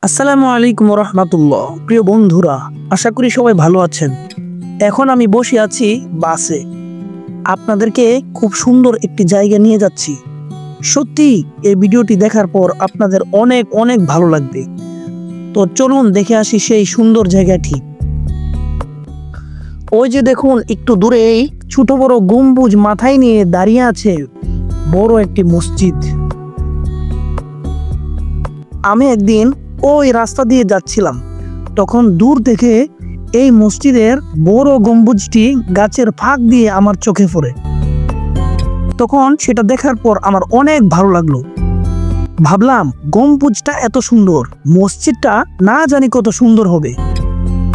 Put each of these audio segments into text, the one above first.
আসসালামু আলাইকুম রহমতুল্লাহ। প্রিয় বন্ধুরা, আশা করি সবাই ভালো আছেন। এখন আমি বসে আছি বাসে, আপনাদেরকে খুব সুন্দর একটি জায়গা নিয়ে যাচ্ছি। সত্যি এই ভিডিওটি দেখার পর আপনাদের অনেক অনেক ভালো লাগবে। তো চলুন দেখে আসি সেই সুন্দর জায়গাটি। ওই যে দেখুন, একটু দূরেই ছোট বড় গম্বুজ মাথায় নিয়ে দাঁড়িয়ে আছে বড় একটি মসজিদ। আমি একদিন ওই রাস্তা দিয়ে যাচ্ছিলাম, তখন দূর থেকে এই মসজিদের বড় গম্বুজটি গাছের ফাঁক দিয়ে আমার চোখে পড়ে। তখন সেটা দেখার পর আমার অনেক ভালো লাগলো। ভাবলাম, গম্বুজটা এত সুন্দর, মসজিদটা না জানি কত সুন্দর হবে।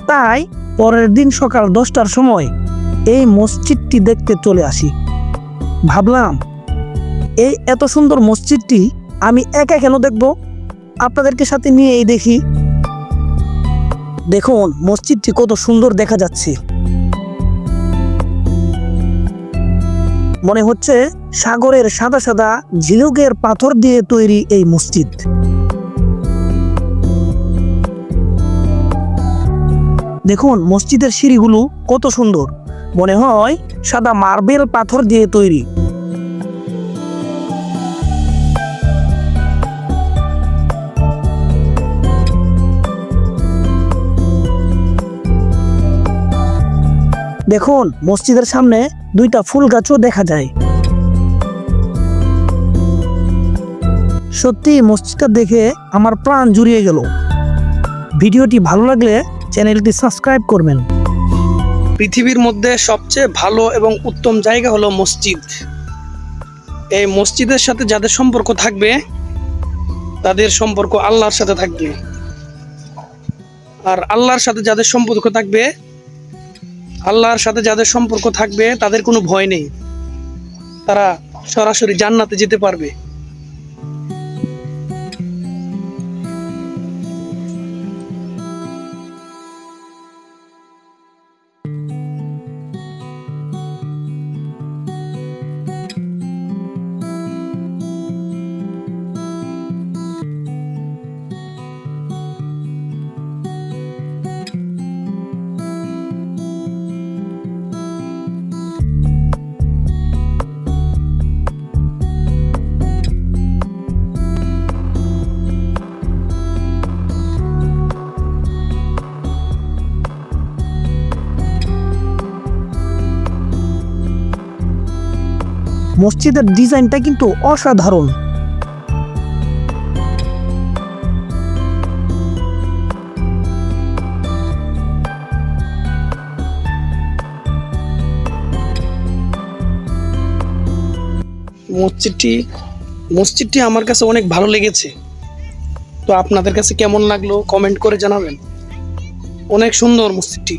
তাই পরের দিন সকাল 10টার সময় এই মসজিদটি দেখতে চলে আসি। ভাবলাম, এই এত সুন্দর মসজিদটি আমি একা কেন দেখবো, আপনাদেরকে সাথে নিয়েই দেখি। দেখুন মসজিদটি কত সুন্দর দেখা যাচ্ছে। মনে হচ্ছে সাগরের সাদা সাদা ঝিনুকের পাথর দিয়ে তৈরি এই মসজিদ। দেখুন মসজিদের সিঁড়িগুলো কত সুন্দর, মনে হয় সাদা মার্বেল পাথর দিয়ে তৈরি। দেখুন মসজিদের সামনে দুইটা ফুল গাছও দেখা যায়। সত্যি মসজিদটা দেখে আমার প্রাণ জুড়িয়ে গেল। ভিডিওটি ভালো লাগলে চ্যানেলটি সাবস্ক্রাইব করবেন। পৃথিবীর মধ্যে সবচেয়ে ভালো এবং উত্তম জায়গা হলো মসজিদ। এই মসজিদের সাথে যাদের সম্পর্ক থাকবে তাদের সম্পর্ক আল্লাহর সাথে থাকবে, আর আল্লাহর সাথে যাদের সম্পর্ক থাকবে তাদের কোনো ভয় নেই, তারা সরাসরি জান্নাতে যেতে পারবে। মসজিদের ডিজাইনটা কিন্তু অসাধারণ। মসজিদটি আমার কাছে অনেক ভালো লেগেছে। তো আপনাদের কাছে কেমন লাগলো কমেন্ট করে জানাবেন। অনেক সুন্দর মসজিদটি।